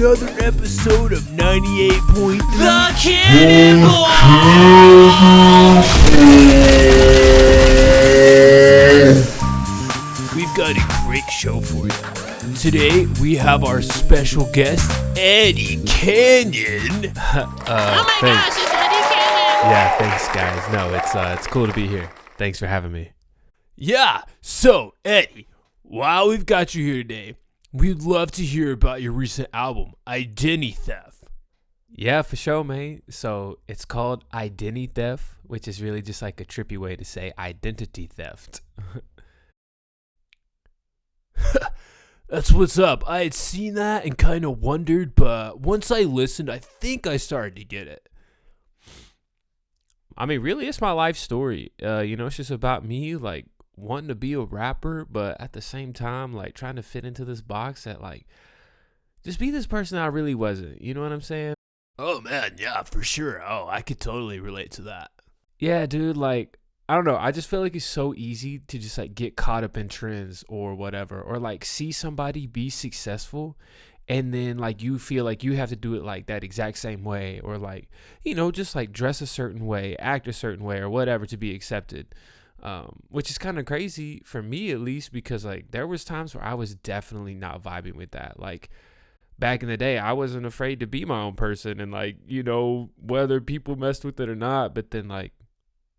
another episode of 98.3 The Cannonball! We've got a great show for you. Today we have our special guest, Eddie Canyon. Oh my gosh, it's Eddie Canyon! Yeah, thanks guys. No, it's cool to be here. Thanks for having me. Yeah, so Eddie, while we've got you here today, we'd love to hear about your recent album, Idenny Theff. Yeah, for sure, man. So it's called Idenny Theff, which is really just like a trippy way to say identity theft. That's what's up. I had seen that and kind of wondered, but once I listened, I think I started to get it. I mean, really, it's my life story. It's just about me, like, wanting to be a rapper, but at the same time, like, trying to fit into this box that, like, just be this person I really wasn't. You know what I'm saying? Oh, man, yeah, for sure. Oh, I could totally relate to that. Yeah, dude, like, I don't know. I just feel like it's so easy to just, like, get caught up in trends or whatever, or, like, see somebody be successful and then, like, you feel like you have to do it, like, that exact same way, or, like, just, like, dress a certain way, act a certain way, or whatever to be accepted, which is kind of crazy for me, at least, because, like, there was times where I was definitely not vibing with that. Like, back in the day, I wasn't afraid to be my own person and, like, whether people messed with it or not, but then, like,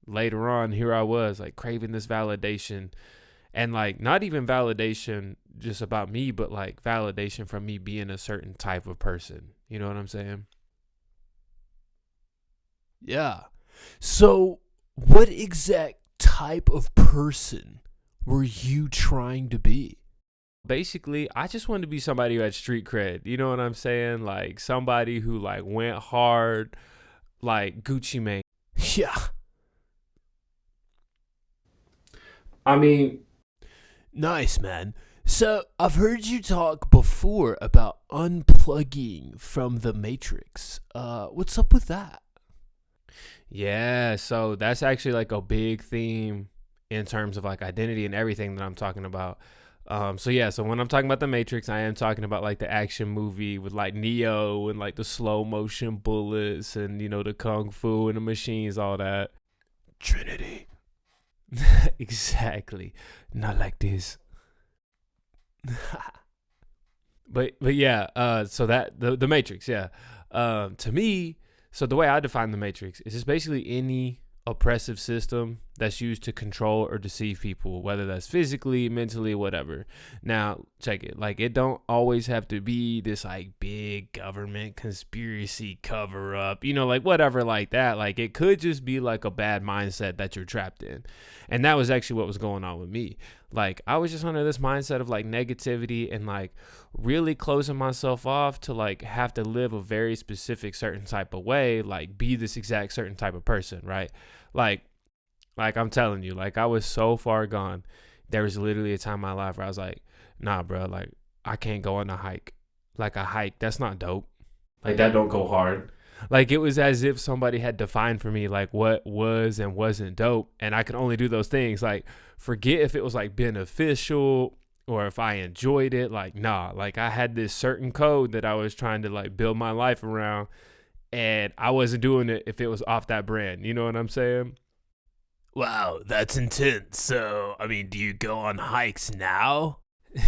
later on, here I was, like, craving this validation. And, like, not even validation just about me, but, like, validation from me being a certain type of person. You know what I'm saying? Yeah. So, what exact type of person were you trying to be? Basically, I just wanted to be somebody who had street cred. You know what I'm saying? Like, somebody who, like, went hard, like Gucci Mane. Yeah. I mean, Nice, man. So, I've heard you talk before about unplugging from the Matrix. What's up with that? yeah, so that's actually, like, a big theme in terms of, like, identity and everything that I'm talking about. So when I'm talking about the Matrix, I am talking about, like, the action movie with, like, Neo and, like, the slow motion bullets and, the kung fu and the machines, all that. Trinity. Exactly. Not like this. but yeah, so that the Matrix, yeah. To me, so the way I define the Matrix is just basically any oppressive system that's used to control or deceive people, whether that's physically, mentally, whatever. Now, check it. Like, it don't always have to be this, like, big government conspiracy cover up, like, whatever, like that. Like, it could just be, like, a bad mindset that you're trapped in. And that was actually what was going on with me. Like, I was just under this mindset of, like, negativity and, like, really closing myself off to, like, have to live a very specific certain type of way, like, be this exact certain type of person, right? Like I'm telling you, like, I was so far gone. There was literally a time in my life where I was like, nah, bro, like, I can't go on a hike. Like, a hike, that's not dope. Like, that don't go hard. Like, it was as if somebody had defined for me, like, what was and wasn't dope, and I could only do those things. Like, forget if it was, like, beneficial or if I enjoyed it. Like, nah, like, I had this certain code that I was trying to, like, build my life around, and I wasn't doing it if it was off that brand. You know what I'm saying? Wow, that's intense. So, I mean, do you go on hikes now?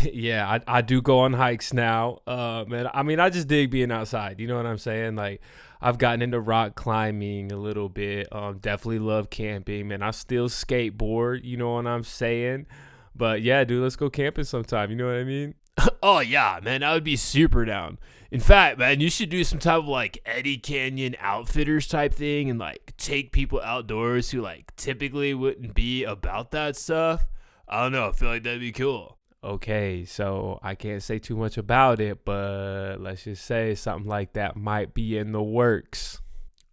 Yeah, I do go on hikes now. Man, I mean, I just dig being outside. You know what I'm saying? Like, I've gotten into rock climbing a little bit. Definitely love camping, man. I still skateboard. You know what I'm saying? But yeah, dude, let's go camping sometime. You know what I mean? Oh, yeah, man, I would be super down. In fact, man, you should do some type of, like, Eddie Canyon Outfitters type thing and, like, take people outdoors who, like, typically wouldn't be about that stuff. I don't know. I feel like that'd be cool. Okay, so I can't say too much about it, but let's just say something like that might be in the works.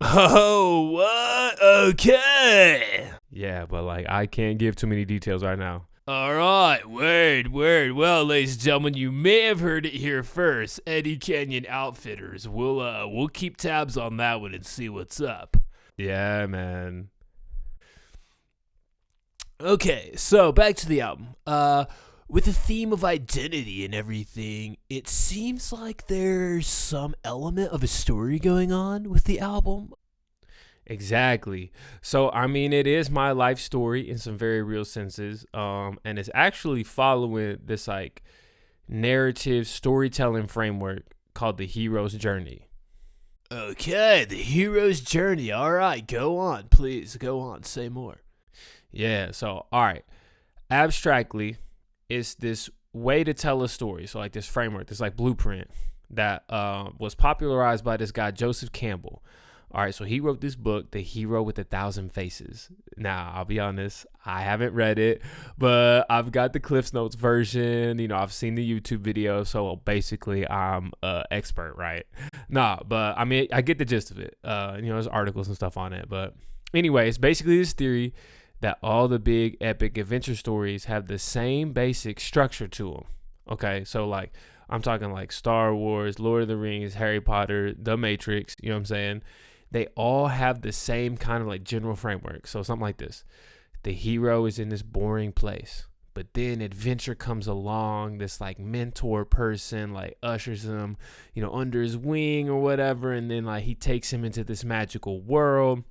Oh, what? Okay. Yeah, but, like, I can't give too many details right now. All right, word. Well, ladies and gentlemen, you may have heard it here first. Eddie Canyon Outfitters. We'll keep tabs on that one and see what's up. Yeah, man. Okay, so back to the album. with the theme of identity and everything, it seems like there's some element of a story going on with the album. Exactly. So, I mean, it is my life story in some very real senses. And it's actually following this like narrative storytelling framework called the hero's journey. Okay, the hero's journey. All right, go on. Please, go on. Say more. Yeah. So, all right. Abstractly, it's this way to tell a story. So, like this framework, this like blueprint that was popularized by this guy, Joseph Campbell. All right, so he wrote this book, The Hero with 1,000 Faces. Now, I'll be honest, I haven't read it, but I've got the Cliffs Notes version. You know, I've seen the YouTube video, so basically I'm an expert, right? Nah, but I mean, I get the gist of it. You know, there's articles and stuff on it. But anyway, it's basically this theory that all the big epic adventure stories have the same basic structure to them. Okay, so like I'm talking like Star Wars, Lord of the Rings, Harry Potter, The Matrix, you know what I'm saying? They all have the same kind of like general framework. So something like this. The hero is in this boring place, but then adventure comes along. This like mentor person like ushers him, you know, under his wing or whatever. And then like he takes him into this magical world.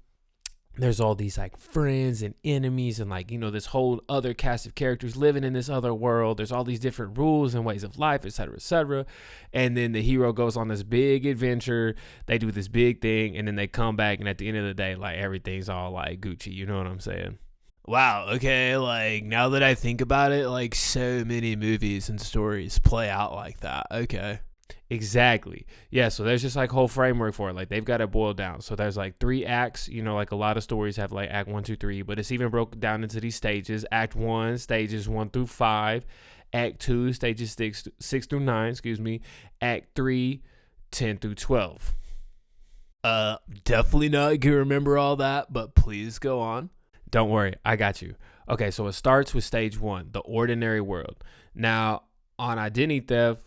There's all these like friends and enemies and like, you know, this whole other cast of characters living in this other world. There's all these different rules and ways of life, etc., etc. And then the hero goes on this big adventure. They do this big thing and then they come back. And at the end of the day, like everything's all like Gucci. You know what I'm saying? Wow, okay, like now that I think about it, like so many movies and stories play out like that. Okay. Exactly. Yeah. So there's just like whole framework for it. Like they've got it boiled down. So there's like 3 acts, you know, like a lot of stories have like act 1, 2, 3, but it's even broken down into these stages. Act 1, stages 1 through 5. Act 2, stages 6 through 9, excuse me. Act 3, 10 through 12. Definitely not gonna remember all that, but please go on. Don't worry. I got you. Okay. So it starts with stage 1, the ordinary world. Now on Idenny Theff,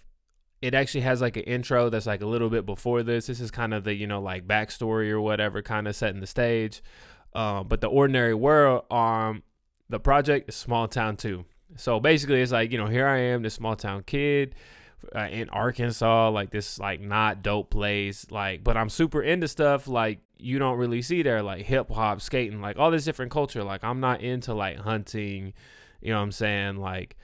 it actually has like an intro that's like a little bit before this. This is kind of the, you know, like backstory or whatever, kind of setting the stage. But the ordinary world the project is Small Town 2. So basically it's like, you know, here I am, this small town kid in Arkansas, like this like not dope place, like, but I'm super into stuff like you don't really see there, like hip hop, skating, like all this different culture. Like I'm not into like hunting, you know what I'm saying? Like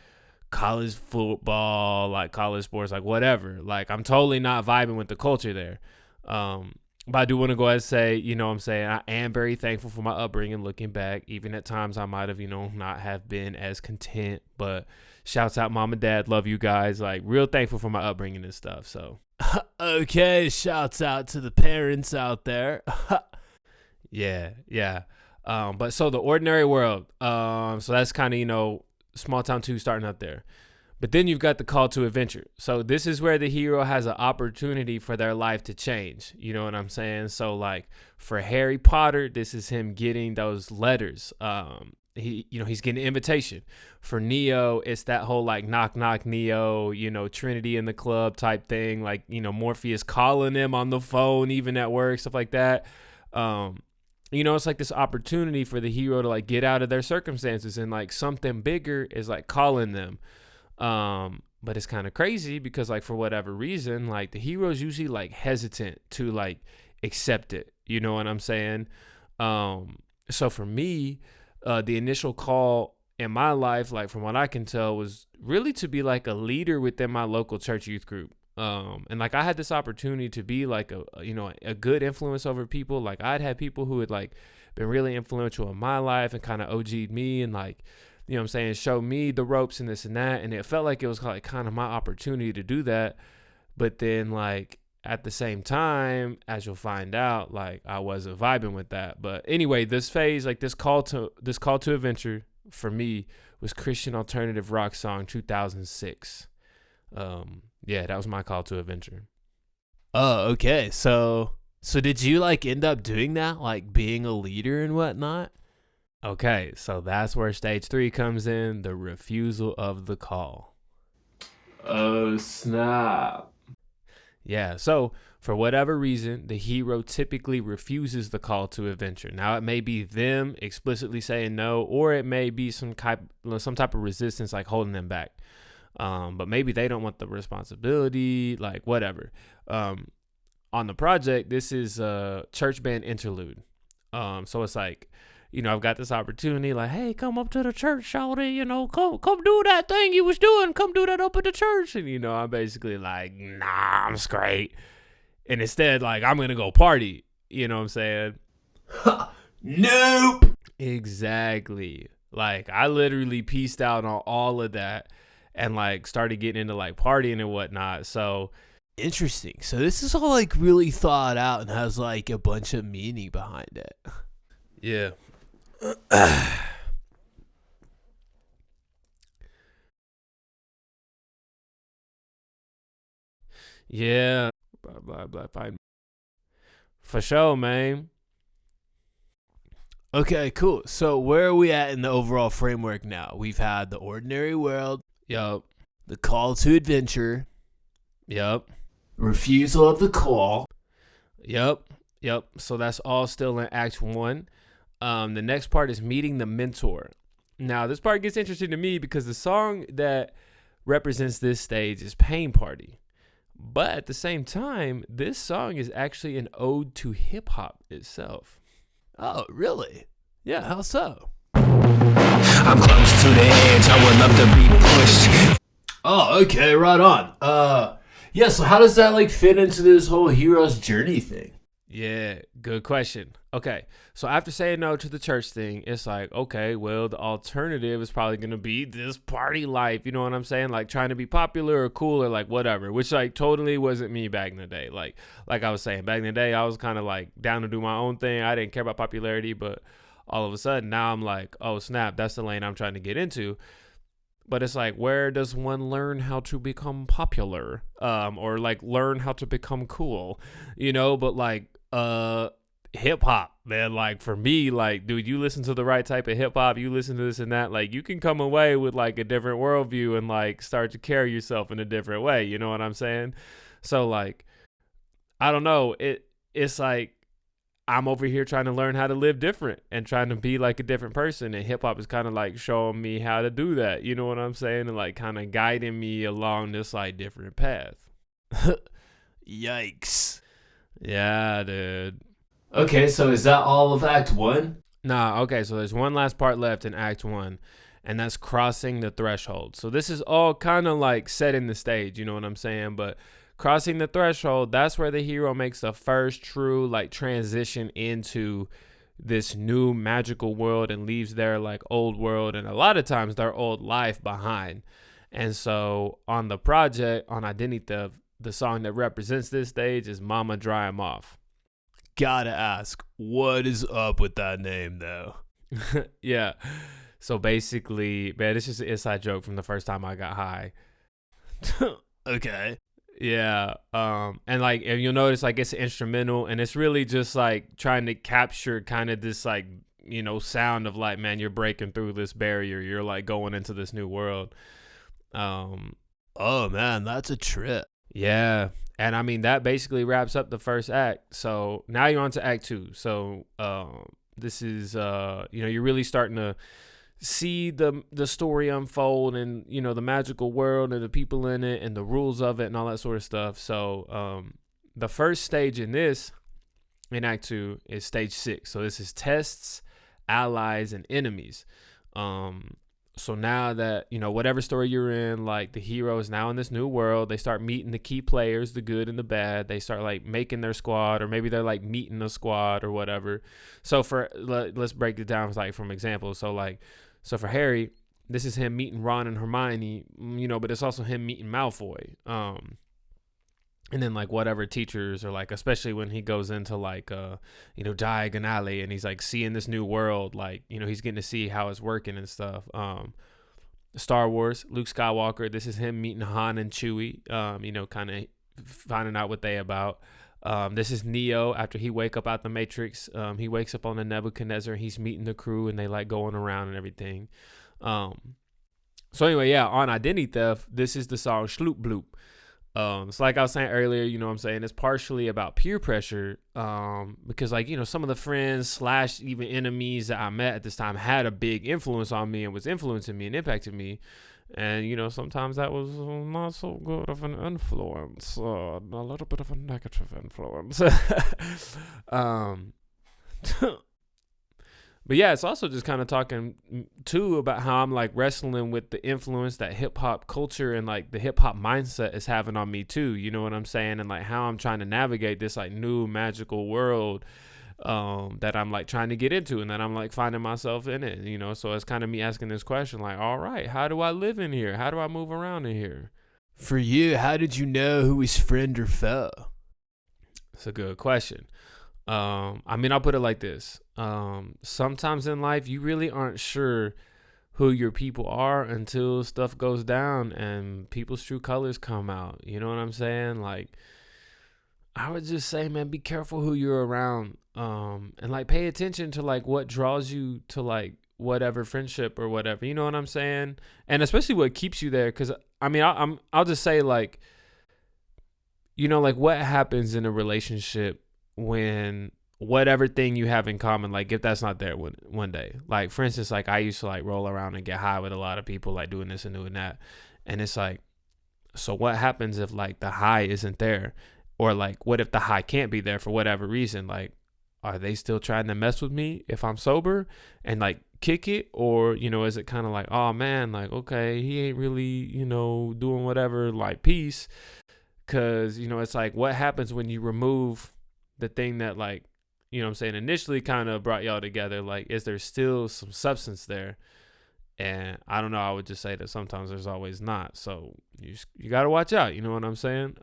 college football, like college sports, like whatever. Like I'm totally not vibing with the culture there. But I do want to go ahead and say, you know what I'm saying, I am very thankful for my upbringing looking back. Even at times I might have, you know, not have been as content, but shouts out mom and dad, love you guys. Like real thankful for my upbringing and stuff. So Okay, shouts out to the parents out there. yeah. But so the ordinary world, so that's kind of, you know, Small Town 2 starting out there. But then you've got the call to adventure. So this is where the hero has an opportunity for their life to change. You know what I'm saying? So like for Harry Potter, this is him getting those letters. He's getting an invitation. For Neo, it's that whole like knock knock Neo, you know, Trinity in the club type thing. Like, you know, Morpheus calling him on the phone, even at work, stuff like that. You know, it's like this opportunity for the hero to like get out of their circumstances and like something bigger is like calling them. But it's kind of crazy because like for whatever reason, like the hero's usually like hesitant to like accept it. You know what I'm saying? So for me, the initial call in my life, like from what I can tell, was really to be like a leader within my local church youth group. And like I had this opportunity to be like a good influence over people. Like I'd had people who had like been really influential in my life and kind of OG'd me and like, you know what I'm saying, show me the ropes and this and that. And it felt like it was like kind of my opportunity to do that. But then like at the same time, as you'll find out, like I wasn't vibing with that. But anyway, this phase, like this call to adventure for me was Christian alternative rock song 2006. Yeah, that was my call to adventure. Oh, okay. So did you like end up doing that, like being a leader and whatnot? Okay, so that's where stage 3 comes in, the refusal of the call. Oh, snap. Yeah, so For whatever reason, the hero typically refuses the call to adventure. Now, it may be them explicitly saying no, or it may be some type of resistance, like holding them back. But maybe they don't want the responsibility, like whatever. On the project, this is a church band interlude. So it's like, I've got this opportunity, like, hey, come up to the church, shawty, come do that thing you was doing. Come do that up at the church. And, I'm basically like, nah, I'm straight. And instead, like, I'm going to go party. You know what I'm saying? Nope. Exactly. Like, I literally pieced out on all of that and, like, started getting into, like, partying and whatnot. So, interesting. So this is all, like, really thought out and has, like, a bunch of meaning behind it. Yeah. Yeah. Blah, blah, blah. Fine. For sure, man. Okay, cool. So where are we at in the overall framework now? We've had the ordinary world. Yup. The call to adventure. Yup. Refusal of the call. Yup. So that's all still in Act 1. The next part is meeting the mentor. Now, this part gets interesting to me because the song that represents this stage is Pain Party. But at the same time, this song is actually an ode to hip-hop itself. Oh, really? Yeah. How so? I'm close to the edge, I would love to be pushed. Oh, okay, right on. Yeah, so how does that, like, fit into this whole hero's journey thing? Yeah, good question. Okay, so after saying no to the church thing, it's like, okay, well, the alternative is probably going to be this party life. You know what I'm saying? Like, trying to be popular or cool or, like, whatever, which, like, totally wasn't me back in the day. Like I was saying, back in the day, I was kind of, like, down to do my own thing. I didn't care about popularity, but all of a sudden, now I'm like, oh, snap, that's the lane I'm trying to get into. But it's like, where does one learn how to become popular? Or, like, learn how to become cool? But, like, hip hop, man. Like, for me, like, dude, you listen to the right type of hip hop, you listen to this and that, like, you can come away with, like, a different worldview and, like, start to carry yourself in a different way. You know what I'm saying? So, like, I don't know. It's like, I'm over here trying to learn how to live different and trying to be like a different person. And hip hop is kind of like showing me how to do that. You know what I'm saying? And, like, kind of guiding me along this, like, different path. Yikes. Yeah, dude. Okay, so is that all of Act 1? Nah, okay, so there's one last part left in Act 1, and that's crossing the threshold. So this is all kind of like setting the stage, you know what I'm saying? But crossing the threshold, that's where the hero makes the first true, like, transition into this new magical world and leaves their, like, old world and a lot of times their old life behind. And so on the project, on Idenny Theff, the song that represents this stage is Mama Dry 'Em Off. Gotta ask, what is up with that name, though? Yeah. So basically, man, it's just an inside joke from the first time I got high. Okay. Yeah. And, like, if you'll notice, like, it's an instrumental and it's really just, like, trying to capture kind of this, like, sound of, like, man, you're breaking through this barrier. You're, like, going into this new world. Oh, man, that's a trip. Yeah. And I mean, that basically wraps up the first act. So now you're on to Act 2. So this is, you're really starting to see the story unfold and, the magical world and the people in it and the rules of it and all that sort of stuff. So the first stage in Act 2 is stage 6. So this is tests, allies, and enemies. So now that, whatever story you're in, like, the hero is now in this new world, they start meeting the key players, the good and the bad. They start, like, making their squad, or maybe they're, like, meeting a squad or whatever. So let's break it down, like, from examples. So for Harry, this is him meeting Ron and Hermione, but it's also him meeting Malfoy. And then, like, whatever teachers, or, like, especially when he goes into, like, Diagon Alley and he's, like, seeing this new world, like, he's getting to see how it's working and stuff. Star Wars, Luke Skywalker, this is him meeting Han and Chewie, kind of finding out what they about. This is Neo after he wake up out the Matrix. He wakes up on the Nebuchadnezzar. He's meeting the crew and they, like, going around and everything. So anyway, yeah, on Idenny Theff, this is the song Shloop Bloop. So like I was saying earlier, you know what I'm saying, it's partially about peer pressure, because like, you know, some of the friends / even enemies that I met at this time had a big influence on me and was influencing me and impacting me. And, you know, sometimes that was not so good of an influence, a little bit of a negative influence. um, But yeah, it's also just kind of talking too about how I'm like wrestling with the influence that hip hop culture and like the hip hop mindset is having on me too. You know what I'm saying? And like how I'm trying to navigate this like new magical world that I'm like trying to get into, and that I'm like finding myself in it, you know? So it's kind of me asking this question like, all right, how do I live in here? How do I move around in here? For you, how did you know who was friend or foe? It's a good question. I mean, I'll put it like this. Sometimes in life, you really aren't sure who your people are until stuff goes down and people's true colors come out. You know what I'm saying? Like, I would just say, man, be careful who you're around. And like pay attention to like what draws you to like whatever friendship or whatever. You know what I'm saying? And especially what keeps you there. Cause I mean, I'll just say like, you know, like what happens in a relationship when whatever thing you have in common, like if that's not there one day. Like for instance, like I used to like roll around and get high with a lot of people, like doing this and doing that. And it's like, so what happens if like the high isn't there? Or like, what if the high can't be there for whatever reason? Like, are they still trying to mess with me if I'm sober and like kick it? Or, you know, is it kind of like, oh man, like, okay, he ain't really, you know, doing whatever, like peace. Cause, you know, it's like, what happens when you remove the thing that like, you know what I'm saying, initially kind of brought y'all together? Like, is there still some substance there? And I don't know, I would just say that sometimes there's always not. So you got to watch out. You know what I'm saying?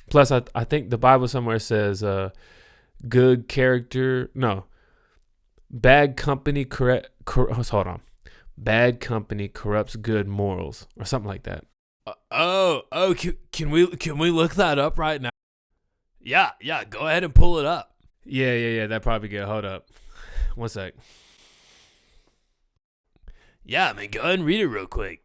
Plus, I think the Bible somewhere says good character. No, bad company hold on. Bad company corrupts good morals or something like that. Can we look that up right now? Yeah, go ahead and pull it up. Yeah, that'd probably be good. Hold up. One sec. Yeah, man, go ahead and read it real quick.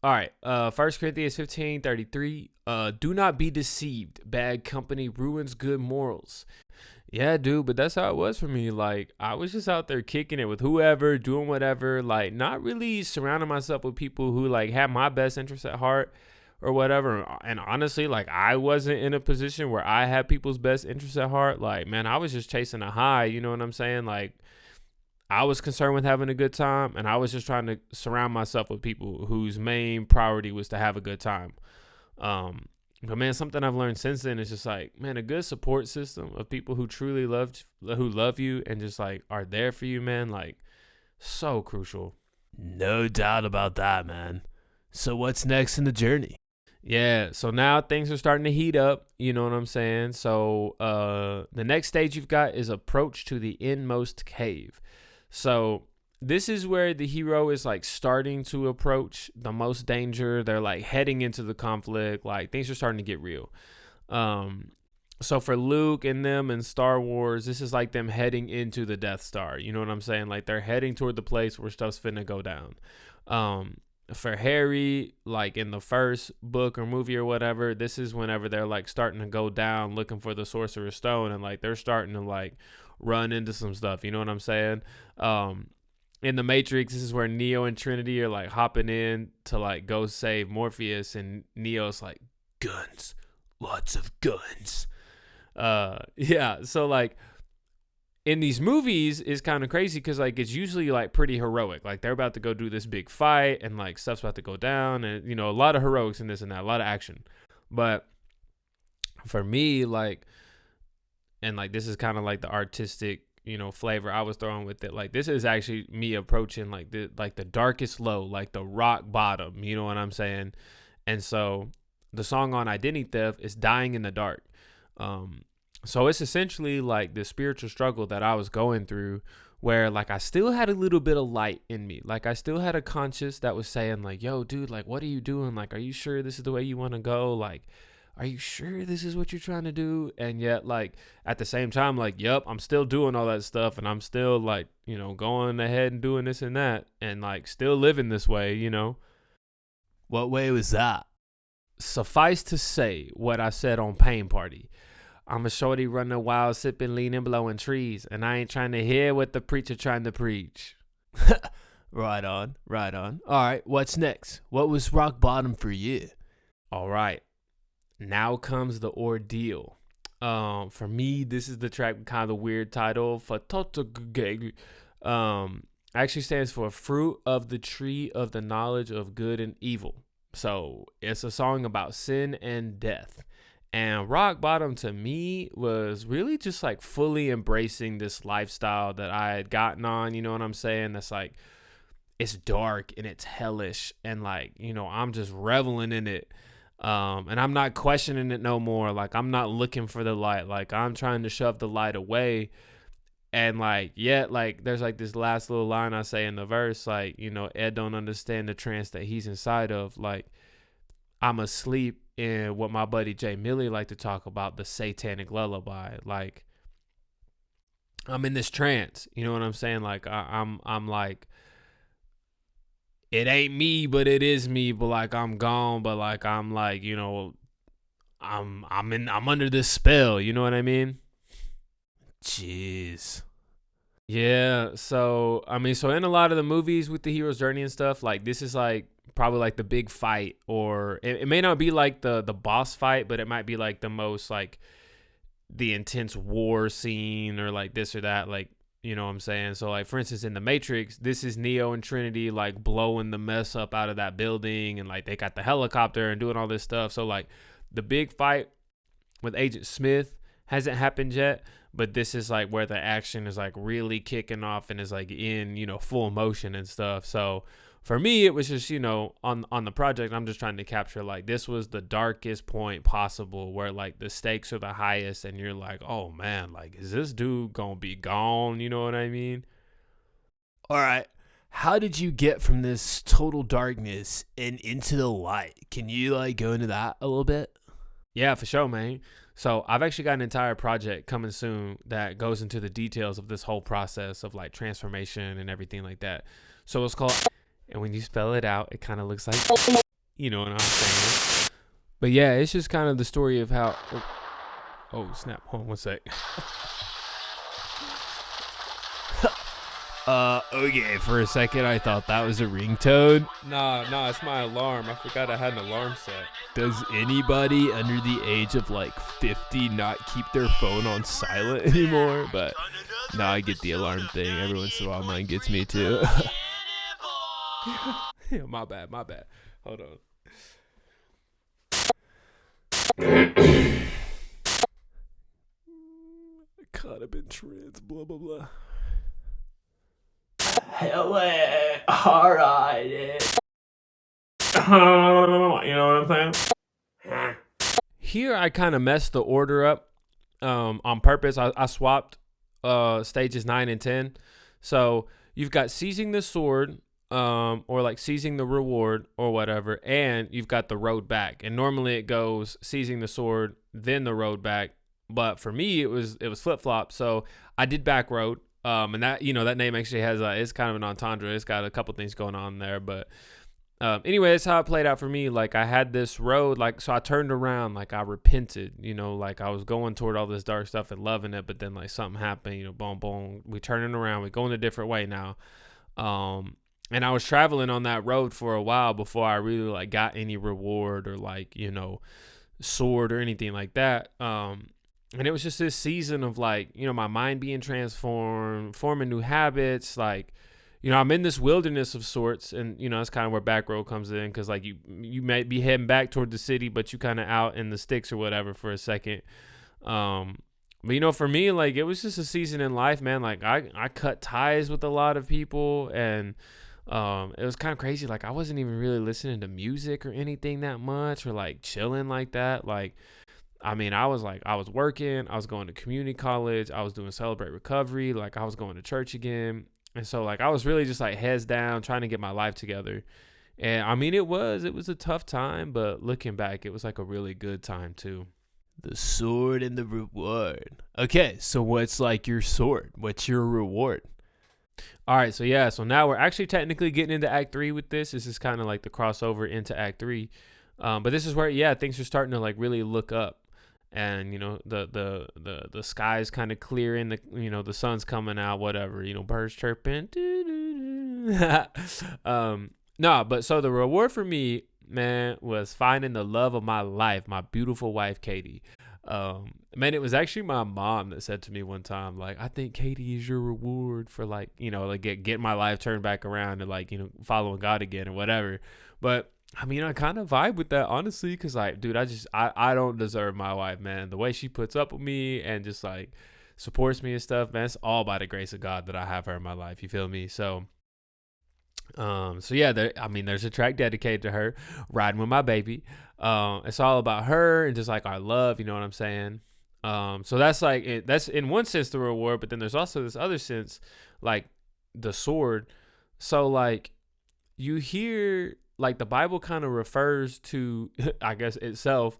All right. 1 Corinthians 15:33. Do not be deceived. Bad company ruins good morals. Yeah, dude, but that's how it was for me. Like, I was just out there kicking it with whoever, doing whatever, like not really surrounding myself with people who like had my best interests at heart or whatever. And honestly, like I wasn't in a position where I had people's best interests at heart. Like, man, I was just chasing a high, you know what I'm saying? Like, I was concerned with having a good time, and I was just trying to surround myself with people whose main priority was to have a good time. But man, something I've learned since then is just like, man, a good support system of people who truly love you and just like are there for you, man, like so crucial. No doubt about that, man. So what's next in the journey? Yeah, so now things are starting to heat up, you know what I'm saying? So the next stage you've got is approach to the Inmost cave. So this is where the hero is like starting to approach the most danger. They're like heading into the conflict. Like things are starting to get real. So for Luke and them in Star Wars, this is like them heading into the Death Star. You know what I'm saying? Like they're heading toward the place where stuff's finna go down. For Harry, like in the first book or movie or whatever, this is whenever they're like starting to go down looking for the Sorcerer's Stone, and like they're starting to like run into some stuff. You know what I'm saying? In the Matrix, this is where Neo and Trinity are like hopping in to like go save Morpheus, and Neo's like, guns, lots of guns. Yeah, so like in these movies it's kind of crazy because like it's usually like pretty heroic. Like they're about to go do this big fight and like stuff's about to go down, and you know, a lot of heroics in this and that, a lot of action. But for me, like, and like this is kind of like the artistic, you know, flavor I was throwing with it. Like this is actually me approaching like the darkest low, like the rock bottom, you know what I'm saying? And so the song on Idenny Theff is Dying in the Dark. So it's essentially like the spiritual struggle that I was going through, where like I still had a little bit of light in me. Like I still had a conscience that was saying like, yo, dude, like, what are you doing? Like, are you sure this is the way you want to go? Like, are you sure this is what you're trying to do? And yet, like, at the same time, like, yep, I'm still doing all that stuff, and I'm still, like, you know, going ahead and doing this and that, and, like, still living this way, you know? What way was that? Suffice to say what I said on Pain Party. I'm a shorty running wild, sipping, leaning, blowing trees, and I ain't trying to hear what the preacher trying to preach. Right on, right on. All right, what's next? What was rock bottom for you? All right. Now comes the Ordeal. For me, this is the track with kind of the weird title. Actually stands for Fruit of the Tree of the Knowledge of Good and Evil. So it's a song about sin and death. And rock bottom to me was really just like fully embracing this lifestyle that I had gotten on, you know what I'm saying? That's like, it's dark and it's hellish, and like, you know, I'm just reveling in it. And I'm not questioning it no more. Like, I'm not looking for the light. Like, I'm trying to shove the light away. And like, yet, like, there's like this last little line I say in the verse, like, you know, Ed don't understand the trance that he's inside of. Like, I'm asleep in what my buddy Jay Millie like to talk about, the satanic lullaby. Like, I'm in this trance, you know what I'm saying? Like, I'm like, it ain't me, but it is me. But like, I'm gone. But like, I'm like, you know, I'm under this spell. You know what I mean? Jeez. Yeah. So I mean, so in a lot of the movies with the hero's journey and stuff, like, this is like probably like the big fight, or it may not be like the boss fight, but it might be like the most like the intense war scene, or like this or that, like, you know what I'm saying? So like, for instance, in the Matrix, this is Neo and Trinity like blowing the mess up out of that building, and like they got the helicopter and doing all this stuff. So like, the big fight with Agent Smith hasn't happened yet, but this is like where the action is like really kicking off and is like in, you know, full motion and stuff. So for me, it was just, you know, on the project, I'm just trying to capture, like, this was the darkest point possible, where like the stakes are the highest, and you're like, oh man, like, is this dude gonna be gone? You know what I mean? All right. How did you get from this total darkness and into the light? Can you like go into that a little bit? Yeah, for sure, man. So I've actually got an entire project coming soon that goes into the details of this whole process of like transformation and everything like that. So it's called, and when you spell it out, it kind of looks like, you know what I'm saying? But yeah, it's just kind of the story of how, oh snap, hold on one sec. Okay, for a second I thought that was a ringtone. Nah, it's my alarm. I forgot I had an alarm set. Does anybody under the age of like 50 not keep their phone on silent anymore? But no, I get the alarm thing. Every once in a while mine gets me too. Yeah, my bad. Hold on. Caught up in trance, blah blah blah. Alright. You know what I'm saying? Here I kind of messed the order up on purpose. I swapped stages 9 and 10. So you've got seizing the sword, or like seizing the reward or whatever, and you've got the road back. And normally it goes seizing the sword, then the road back. But for me, it was flip flop. So I did back road. And that, you know, that name actually has it's kind of an entendre. It's got a couple things going on there, but anyway, that's how it played out for me. Like, I had this road, like, so I turned around, like, I repented, you know, like I was going toward all this dark stuff and loving it, but then like something happened, you know, boom, boom, we turning around, we going a different way now. And I was traveling on that road for a while before I really like got any reward or like, you know, sword or anything like that. And it was just this season of like, you know, my mind being transformed, forming new habits. Like, you know, I'm in this wilderness of sorts, and, you know, that's kind of where back road comes in. Cause like you might be heading back toward the city, but you kind of out in the sticks or whatever for a second. But, you know, for me, like, it was just a season in life, man. Like I cut ties with a lot of people, and it was kind of crazy. Like, I wasn't even really listening to music or anything that much, or like chilling like that. Like, I mean, I was working, I was going to community college, I was doing Celebrate Recovery, like I was going to church again. And so like, I was really just like heads down trying to get my life together. And I mean, it was a tough time, but looking back, it was like a really good time too. The sword and the reward. Okay, so what's like your sword? What's your reward? All right, so yeah, so now we're actually technically getting into Act 3 with this. This is kind of like the crossover into Act 3. But this is where, yeah, things are starting to like really look up. And, you know, the sky's kind of clearing, the sun's coming out, whatever, birds chirping. No, but so the reward for me, man, was finding the love of my life, my beautiful wife, Katie. Man, it was actually my mom that said to me one time, like, I think Katie is your reward for like, getting my life turned back around and like, following God again or whatever. But I mean, I kind of vibe with that, honestly, because like, dude, I don't deserve my wife, man. The way she puts up with me and just like supports me and stuff, man, it's all by the grace of God that I have her in my life. You feel me? So yeah, there's a track dedicated to her, Riding with My Baby. It's all about her and just like our love, you know what I'm saying? So that's like, that's in one sense the reward, but then there's also this other sense, like the sword. So like you hear like the Bible kind of refers to, I guess, itself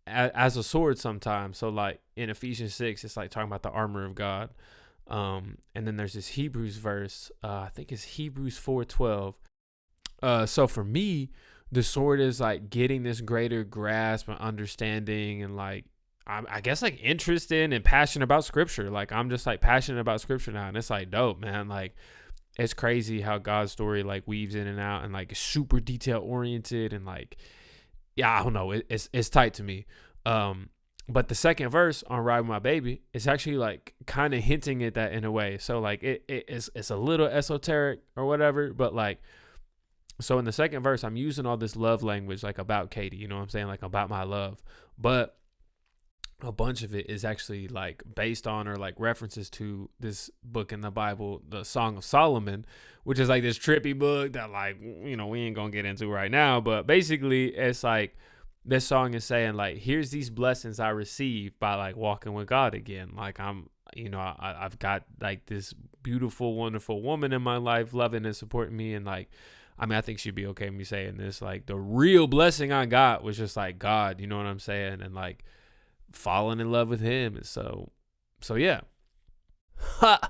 as a sword sometimes. So like in Ephesians 6, it's like talking about the armor of God. And then there's this Hebrews verse, I think it's Hebrews 4:12. So for me, the sword is like getting this greater grasp and understanding and like, I guess like interested and passionate about scripture. Like I'm just like passionate about scripture now. And it's like dope, man. Like it's crazy how God's story like weaves in and out and like super detail oriented and like, yeah, I don't know. It's tight to me. But the second verse on Ride With My Baby is actually like kind of hinting at that in a way. So like it's a little esoteric or whatever, but like, so in the second verse, I'm using all this love language like about Katie, you know what I'm saying? Like about my love. But a bunch of it is actually like based on or like references to this book in the Bible, the Song of Solomon, which is like this trippy book that like, we ain't gonna get into right now. But basically it's like, this song is saying like, here's these blessings I received by like walking with God again. Like I've got like this beautiful, wonderful woman in my life, loving and supporting me. And like, I mean, I think she'd be okay with me saying this. Like the real blessing I got was just like God, you know what I'm saying? And like falling in love with him. And so yeah. Ha!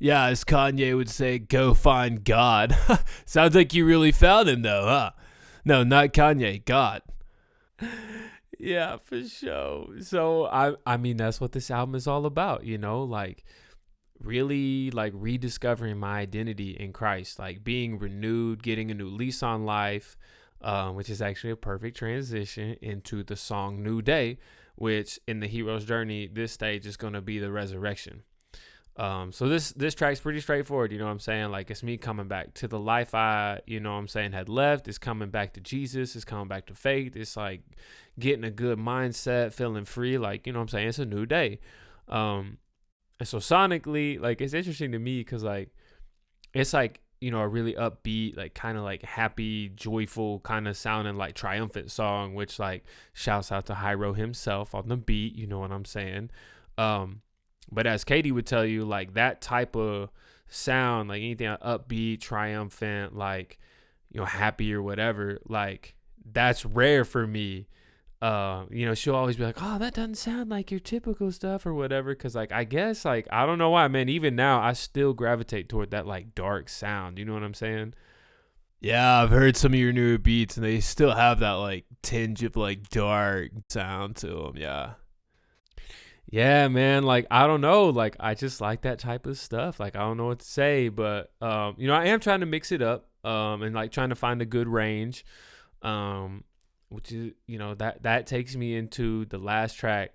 Yeah, as Kanye would say, go find God. Sounds like you really found him though, huh? No, not Kanye, God. Yeah, for sure. So I mean that's what this album is all about, like really like rediscovering my identity in Christ, like being renewed, getting a new lease on life, which is actually a perfect transition into the song New Day, which in the hero's journey, this stage is going to be the resurrection. So this track's pretty straightforward, you know what I'm saying? Like it's me coming back to the life I, had left. It's coming back to Jesus. It's coming back to faith. It's like getting a good mindset, feeling free. Like, it's a new day. And so sonically, like it's interesting to me because like, it's like, a really upbeat, like kind of like happy, joyful kind of sounding like triumphant song, which like shouts out to Hyro himself on the beat. You know what I'm saying? But as Katie would tell you, like that type of sound, like anything upbeat, triumphant, like, happy or whatever, like that's rare for me. She'll always be like, oh, that doesn't sound like your typical stuff or whatever. Cause like, I guess like, I don't know why, man, even now I still gravitate toward that like dark sound. You know what I'm saying? Yeah, I've heard some of your newer beats and they still have that like tinge of like dark sound to them. Yeah. Yeah, man. Like, I don't know. Like, I just like that type of stuff. Like, I don't know what to say, but, I am trying to mix it up, and like trying to find a good range, which is, that takes me into the last track,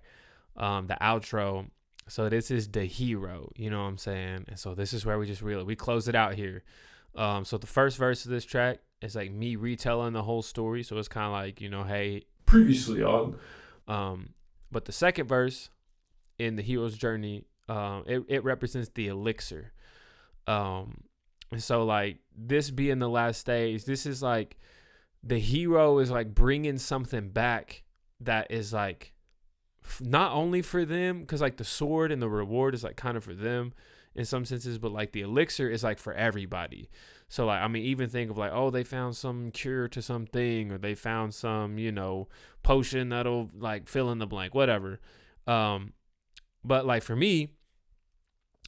the outro. So this is the hero, you know what I'm saying? And so this is where we close it out here. So the first verse of this track is like me retelling the whole story. So it's kind of like, hey, previously on, but the second verse in the hero's journey, it represents the elixir. And so like this being the last stage, this is like the hero is like bringing something back that is like not only for them, because like the sword and the reward is like kind of for them in some senses, but like the elixir is like for everybody. So like, I mean, even think of like, oh, they found some cure to something, or they found some, potion that'll like fill in the blank, whatever. But like for me,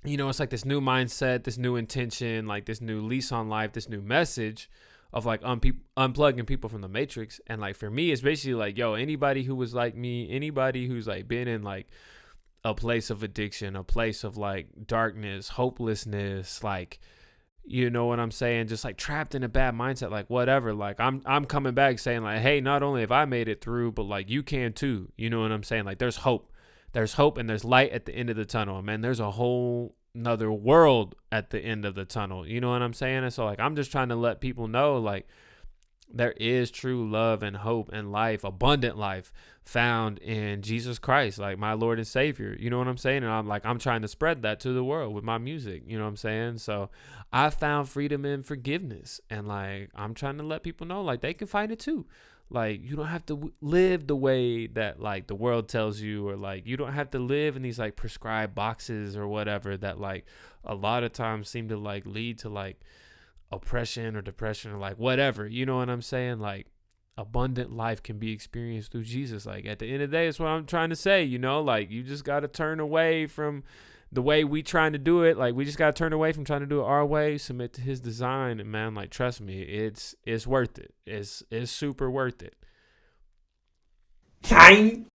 it's like this new mindset, this new intention, like this new lease on life, this new message of like unplugging people from the matrix. And like for me, it's basically like, yo, anybody who was like me, anybody who's like been in like a place of addiction, a place of like darkness, hopelessness, like, you know what I'm saying, just like trapped in a bad mindset, like whatever, like I'm coming back saying like, hey, not only have I made it through, but like you can too. You know what I'm saying? Like there's hope and there's light at the end of the tunnel, man. There's a whole another world at the end of the tunnel. You know what I'm saying? And so like, I'm just trying to let people know like there is true love and hope and life, abundant life found in Jesus Christ, like my Lord and Savior. You know what I'm saying? And I'm trying to spread that to the world with my music. You know what I'm saying? So I found freedom in forgiveness, and like, I'm trying to let people know like they can find it too. Like, you don't have to live the way that like the world tells you, or like you don't have to live in these like prescribed boxes or whatever that like a lot of times seem to like lead to like oppression or depression or like whatever. You know what I'm saying? Like abundant life can be experienced through Jesus. Like at the end of the day, that's what I'm trying to say. Like you just got to turn away from the way we trying to do it. Like we just got to turn away from trying to do it our way, submit to his design, and man, like trust me, it's worth it. It's super worth it. Sayin.